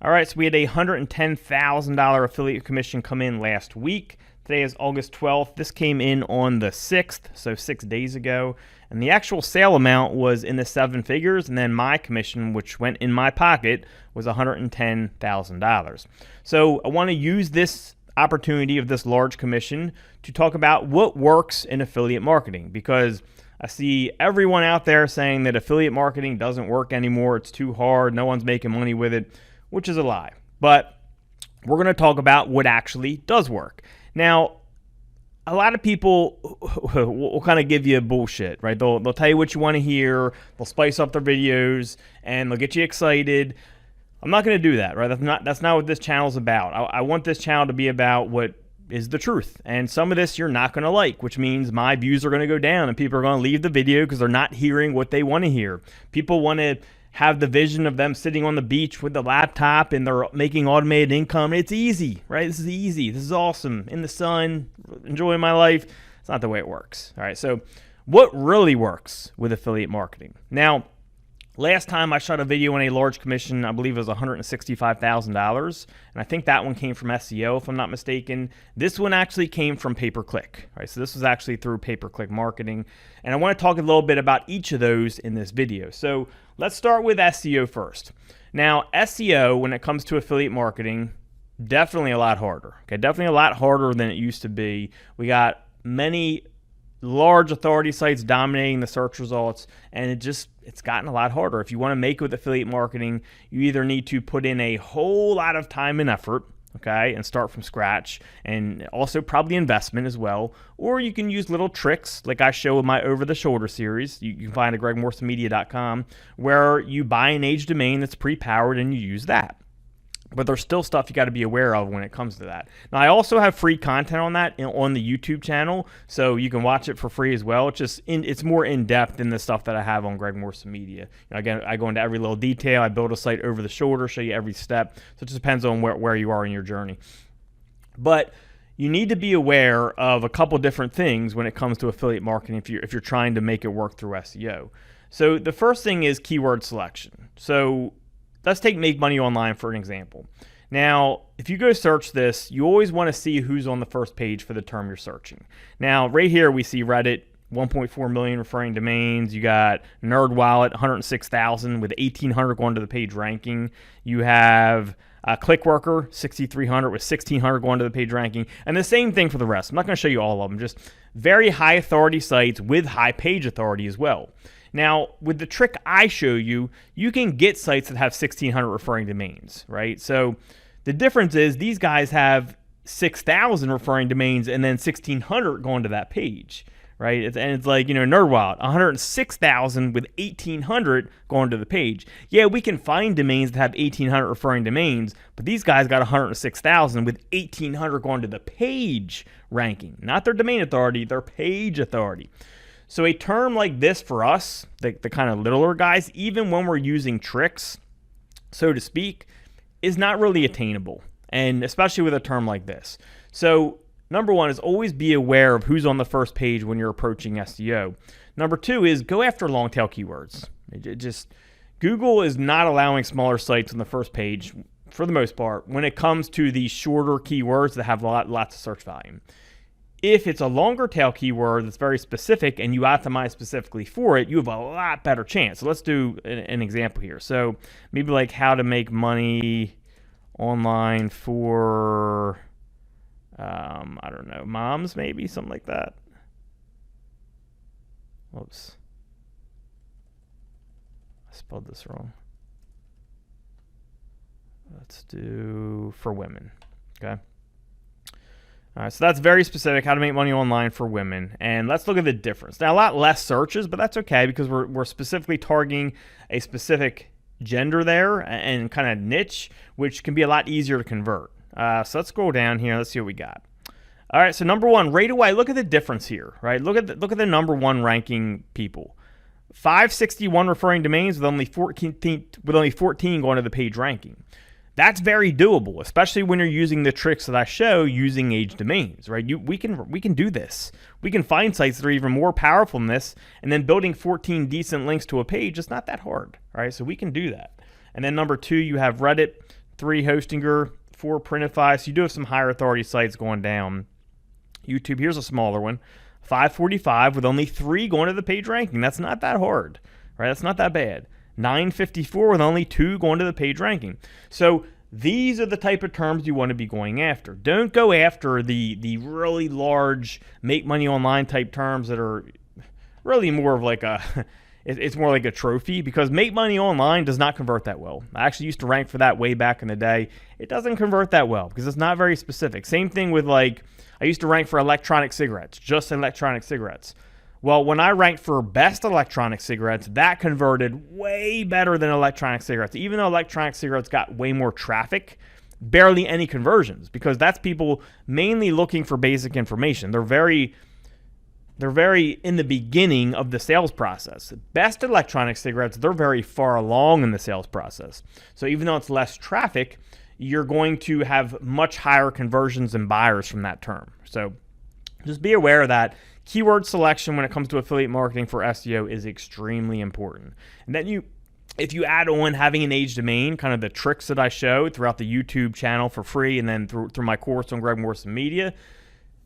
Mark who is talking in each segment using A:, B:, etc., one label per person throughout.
A: All right, so we had a $110,000 affiliate commission come in last week. Today is August 12th. This came in on the 6th, so 6 days ago. And the actual sale amount was in the 7 figures, and then my commission, which went in my pocket, was $110,000. So I want to use this opportunity of this large commission to talk about what works in affiliate marketing, because I see everyone out there saying that affiliate marketing doesn't work anymore. It's too hard. No one's making money with it, which is a lie. But we're going to talk about what actually does work. Now, a lot of people will kind of give you bullshit, right? They'll tell you what you want to hear. They'll spice up their videos and they'll get you excited. I'm not going to do that, right? That's not what this channel is about. I want this channel to be about what is the truth. And some of this you're not going to like, which means my views are going to go down and people are going to leave the video because they're not hearing what they want to hear. People want to have the vision of them sitting on the beach with the laptop and they're making automated income. It's easy, right? This is easy. This is awesome. In the sun, enjoying my life. It's not the way it works. All right. So what really works with affiliate marketing? Now, last time I shot a video on a large commission, I believe it was $165,000. And I think that one came from SEO, if I'm not mistaken. This one actually came from pay-per-click. Right? So this was actually through pay-per-click marketing. And I want to talk a little bit about each of those in this video. So let's start with SEO first. Now, SEO, when it comes to affiliate marketing, definitely a lot harder. Okay, definitely a lot harder than it used to be. We got many large authority sites dominating the search results, and it's gotten a lot harder. If you want to make it with affiliate marketing, you either need to put in a whole lot of time and effort, okay, and start from scratch, and also probably investment as well, or you can use little tricks like I show in my Over the Shoulder series. You can find at gregmorsonmedia.com, where you buy an age domain that's pre-powered and you use that. But there's still stuff you got to be aware of when it comes to that. Now, I also have free content on that on the YouTube channel, so you can watch it for free as well. It's more in-depth than the stuff that I have on Greg Morson Media. Again, I go into every little detail. I build a site over the shoulder, show you every step. So it just depends on where you are in your journey. But you need to be aware of a couple different things when it comes to affiliate marketing if you're trying to make it work through SEO. So the first thing is keyword selection. So let's take Make Money Online for an example. Now, if you go search this, you always want to see who's on the first page for the term you're searching. Now, right here we see Reddit, 1.4 million referring domains. You got NerdWallet, 106,000 with 1,800 going to the page ranking. You have ClickWorker, 6,300 with 1,600 going to the page ranking. And the same thing for the rest. I'm not going to show you all of them, just very high authority sites with high page authority as well. Now, with the trick I show you, you can get sites that have 1,600 referring domains, right? So the difference is these guys have 6,000 referring domains and then 1,600 going to that page, right? It's like, NerdWallet, 106,000 with 1,800 going to the page. Yeah, we can find domains that have 1,800 referring domains, but these guys got 106,000 with 1,800 going to the page ranking, not their domain authority, their page authority. So a term like this for us, the kind of littler guys, even when we're using tricks, so to speak, is not really attainable, and especially with a term like this. So number one is always be aware of who's on the first page when you're approaching SEO. Number two is go after long tail keywords. Google is not allowing smaller sites on the first page for the most part when it comes to the shorter keywords that have lots of search volume. If it's a longer tail keyword that's very specific and you optimize specifically for it, you have a lot better chance. So let's do an example here. So maybe like how to make money online for, I don't know, moms, maybe something like that. Whoops. I spelled this wrong. Let's do for women. Okay. All right, so that's very specific, how to make money online for women. And let's look at the difference. Now, a lot less searches, but that's okay because we're specifically targeting a specific gender there and kind of niche, which can be a lot easier to convert. So let's scroll down here. Let's see what we got. All right, so number one, right away, look at the difference here, right? Look at the number one ranking people. 561 referring domains with only 14 going to the page ranking. That's very doable, especially when you're using the tricks that I show using age domains, right? We can do this. We can find sites that are even more powerful than this, and then building 14 decent links to a page is not that hard, right? So we can do that. And then number two, you have Reddit, 3 Hostinger, 4 Printify. So you do have some higher authority sites going down. YouTube, here's a smaller one, 545 with only 3 going to the page ranking. That's not that hard, right? That's not that bad. 954 with only 2 going to the page ranking. So these are the type of terms you want to be going after. Don't go after the really large make money online type terms that are really more of like it's more like a trophy, because make money online does not convert that well. I actually used to rank for that way back in the day. It doesn't convert that well because it's not very specific. Same thing with like, I used to rank for electronic cigarettes, just electronic cigarettes. Well, when I ranked for best electronic cigarettes, that converted way better than electronic cigarettes. Even though electronic cigarettes got way more traffic, barely any conversions, because that's people mainly looking for basic information. They're very in the beginning of the sales process. Best electronic cigarettes, they're very far along in the sales process. So even though it's less traffic, you're going to have much higher conversions and buyers from that term. So just be aware of that. Keyword selection when it comes to affiliate marketing for SEO is extremely important. And then if you add on having an age domain, kind of the tricks that I show throughout the YouTube channel for free and then through my course on Greg Morrison Media,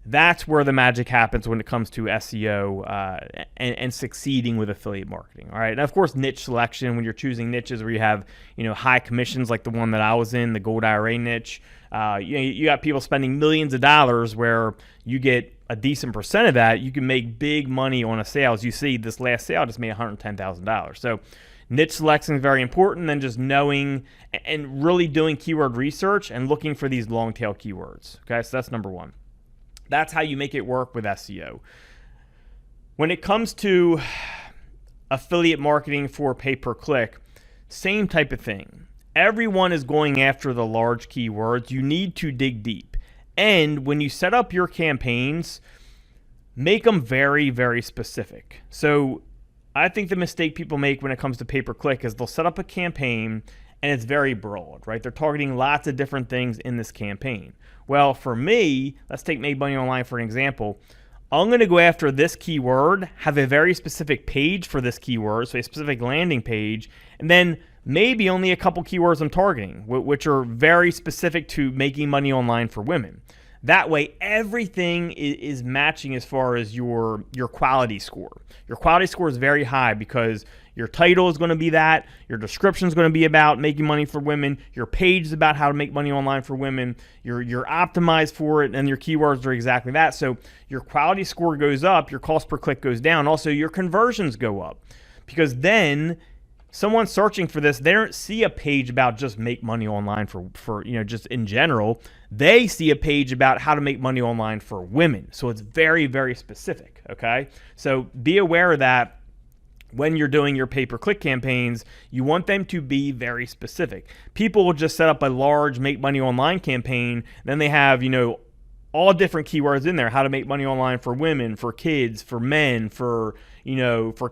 A: that's where the magic happens when it comes to SEO and succeeding with affiliate marketing. All right, and of course, niche selection, when you're choosing niches where you have high commissions like the one that I was in, the Gold IRA niche. You got people spending millions of dollars where you get a decent percent of that. You can make big money on a sale. As you see, this last sale just made $110,000. So niche selection is very important. Then just knowing and really doing keyword research and looking for these long tail keywords. Okay, so that's number one. That's how you make it work with SEO. When it comes to affiliate marketing for pay-per-click, same type of thing. Everyone is going after the large keywords. You need to dig deep. And when you set up your campaigns, make them very, very specific. So I think the mistake people make when it comes to pay-per-click is they'll set up a campaign and it's very broad, right? They're targeting lots of different things in this campaign. Well, for me, let's take Make Money Online for an example. I'm going to go after this keyword, have a very specific page for this keyword, so a specific landing page, and then maybe only a couple keywords I'm targeting, which are very specific to making money online for women. That way, everything is matching as far as your quality score. Your quality score is very high because your title is going to be that, your description is going to be about making money for women, your page is about how to make money online for women, you're optimized for it, and your keywords are exactly that. So your quality score goes up, your cost per click goes down, also your conversions go up. Because then someone searching for this, they don't see a page about just make money online for just in general. They see a page about how to make money online for women. So it's very, very specific, okay? So be aware of that. When you're doing your pay-per-click campaigns, you want them to be very specific. People will just set up a large make money online campaign, then they have, all different keywords in there, how to make money online for women, for kids, for men, for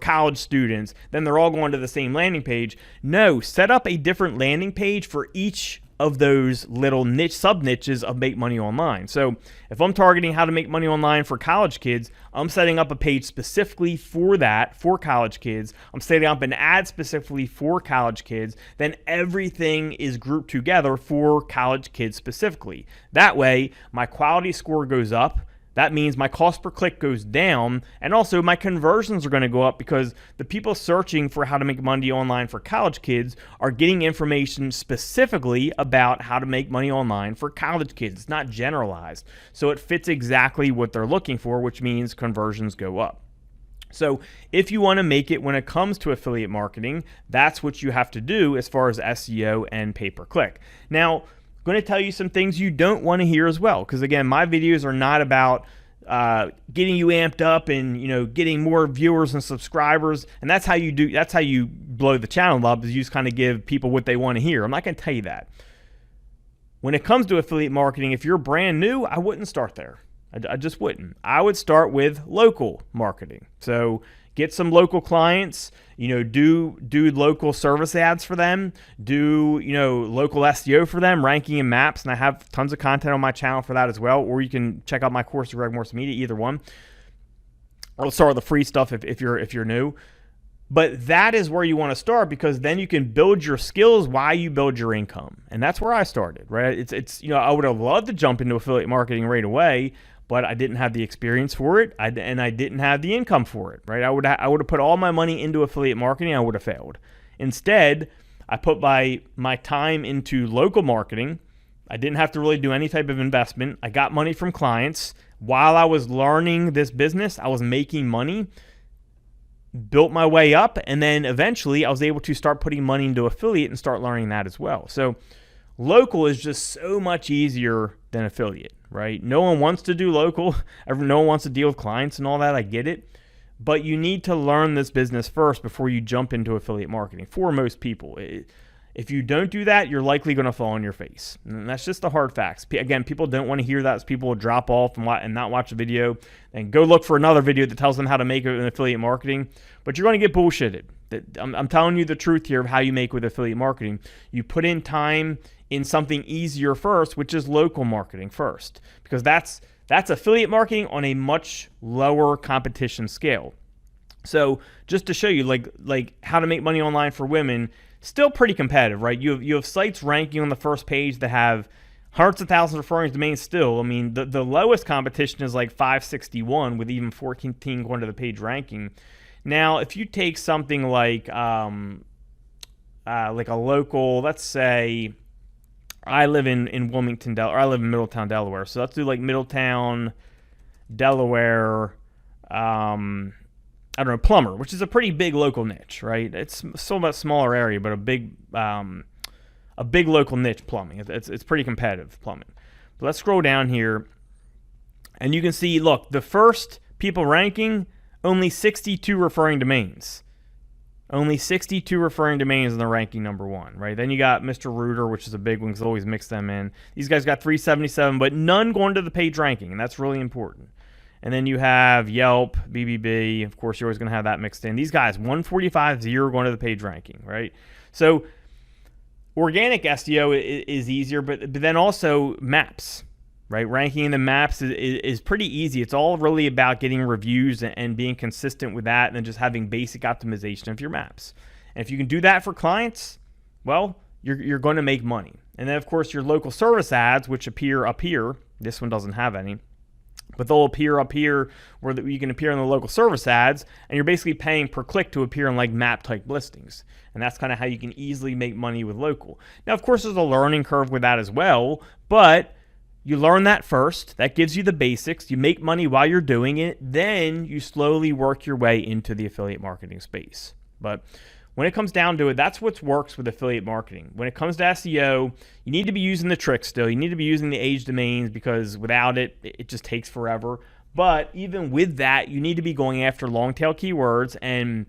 A: college students. Then they're all going to the same landing page. No, set up a different landing page for each of those little niche sub-niches of make money online. So if I'm targeting how to make money online for college kids, I'm setting up a page specifically for that, for college kids. I'm setting up an ad specifically for college kids. Then everything is grouped together for college kids specifically. That way, my quality score goes up. That means my cost per click goes down, and also my conversions are going to go up because the people searching for how to make money online for college kids are getting information specifically about how to make money online for college kids. It's not generalized. So it fits exactly what they're looking for, which means conversions go up. So if you want to make it when it comes to affiliate marketing, that's what you have to do as far as SEO and pay-per-click. Now, going to tell you some things you don't want to hear as well, because again, my videos are not about getting you amped up and getting more viewers and subscribers, and that's how you blow the channel up, is you just kind of give people what they want to hear. I'm not going to tell you that. When it comes to affiliate marketing, if you're brand new, I wouldn't start there. I just wouldn't. I would start with local marketing. So get some local clients, do local service ads for them, do local SEO for them, ranking in maps, and I have tons of content on my channel for that as well. Or you can check out my course at Greg Morrison Media, either one. I'll start with the free stuff if you're new. But that is where you want to start, because then you can build your skills while you build your income. And that's where I started, right? It's I would have loved to jump into affiliate marketing right away, but I didn't have the experience for it, and I didn't have the income for it, right? I would have put all my money into affiliate marketing, I would have failed. Instead, I put my time into local marketing. I didn't have to really do any type of investment. I got money from clients. While I was learning this business, I was making money, built my way up, and then eventually I was able to start putting money into affiliate and start learning that as well. So local is just so much easier than affiliate, right? No one wants to do local. No one wants to deal with clients and all that. I get it. But you need to learn this business first before you jump into affiliate marketing for most people. If you don't do that, you're likely going to fall on your face. And that's just the hard facts. Again, people don't want to hear that. So people will drop off and not watch the video and go look for another video that tells them how to make it in affiliate marketing. But you're going to get bullshitted. I'm telling you the truth here of how you make with affiliate marketing. You put in time in something easier first, which is local marketing first, because that's affiliate marketing on a much lower competition scale. So just to show you like how to make money online for women, still pretty competitive, right? You have sites ranking on the first page that have hundreds of thousands of referring domains still. I mean, the lowest competition is like 561 with even 14 going to the page ranking. Now, if you take something like a local, let's say I live in Wilmington, Delaware, or I live in Middletown, Delaware. So let's do like Middletown, Delaware, I don't know, plumber, which is a pretty big local niche, right? It's still a smaller area, but a big local niche, plumbing. It's pretty competitive, plumbing. But let's scroll down here, and you can see, look, the first people ranking, only 62 referring domains. Only 62 referring domains in the ranking number one, right? Then you got Mr. Rooter, which is a big one because I always mix them in. These guys got 377, but none going to the page ranking, and that's really important. And then you have Yelp, BBB. Of course, you're always going to have that mixed in. These guys, 145, 0 going to the page ranking, right? So organic SEO is easier, but then also maps, right? Ranking in the maps is pretty easy. It's all really about getting reviews and being consistent with that, and then just having basic optimization of your maps. And if you can do that for clients, well, you're going to make money. And then, of course, your local service ads, which appear up here. This one doesn't have any. But they'll appear up here where you can appear in the local service ads, and you're basically paying per click to appear in like map type listings. And that's kind of how you can easily make money with local. Now, of course, there's a learning curve with that as well, but you learn that first. That gives you the basics. You make money while you're doing it. Then you slowly work your way into the affiliate marketing space. But when it comes down to it, that's what works with affiliate marketing. When it comes to SEO, you need to be using the tricks still. You need to be using the age domains, because without it, it just takes forever. But even with that, you need to be going after long tail keywords, and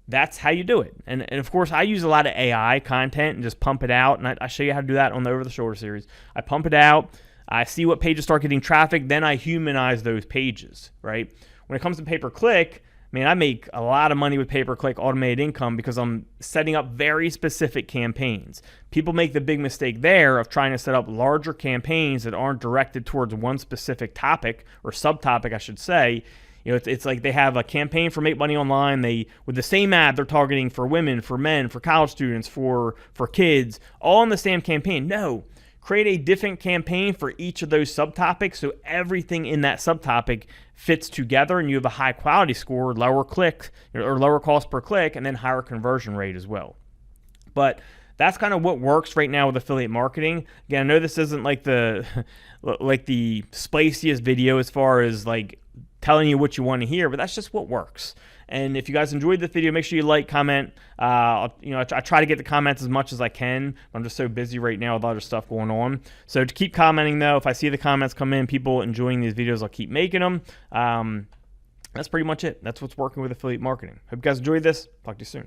A: that's how you do it. And of course, I use a lot of AI content and just pump it out. And I show you how to do that on the Over the Shoulder series. I pump it out. I see what pages start getting traffic. Then I humanize those pages, right? When it comes to pay-per-click, man, I make a lot of money with pay-per-click automated income because I'm setting up very specific campaigns. People make the big mistake there of trying to set up larger campaigns that aren't directed towards one specific topic, or subtopic, I should say. You know, it's like they have a campaign for Make Money Online. With the same ad, they're targeting for women, for men, for college students, for kids, all in the same campaign. No. Create a different campaign for each of those subtopics, so everything in that subtopic fits together, and you have a high quality score, lower click or lower cost per click, and then higher conversion rate as well. But that's kind of what works right now with affiliate marketing. Again, I know this isn't like the spiciest video as far as like telling you what you want to hear, but that's just what works. And if you guys enjoyed this video, make sure you like, comment. I try to get the comments as much as I can. I'm just so busy right now with other stuff going on. So to keep commenting, though, if I see the comments come in, people enjoying these videos, I'll keep making them. That's pretty much it. That's what's working with affiliate marketing. Hope you guys enjoyed this. Talk to you soon.